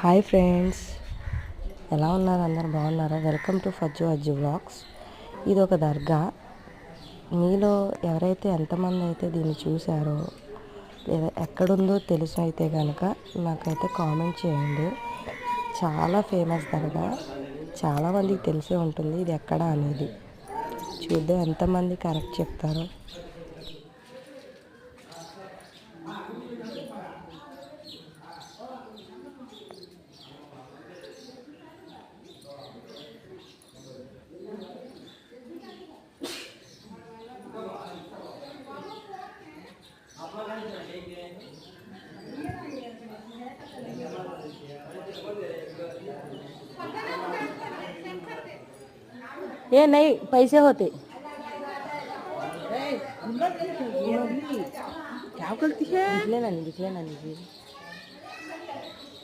Hi friends, ఎలా ఉన్నారు? అందరు బాగున్నారా? Welcome to Fazzu Azzu vlogs. ఇది ఒక దర్గా. మీలో ఎవరైతే ఎంతమంది అయితే దీన్ని చూసారో లేదా ఎక్కడుందో తెలుసు అయితే కనుక నాకైతే కామెంట్ చేయండి. చాలా ఫేమస్ దర్గా, చాలామందికి తెలిసే ఉంటుంది ఇది ఎక్కడ అనేది. చూద్దాం ఎంతమంది కరెక్ట్ చెప్తారో. ये नहीं, पैसे होते क्या करती है? दिखले ना लीजिए।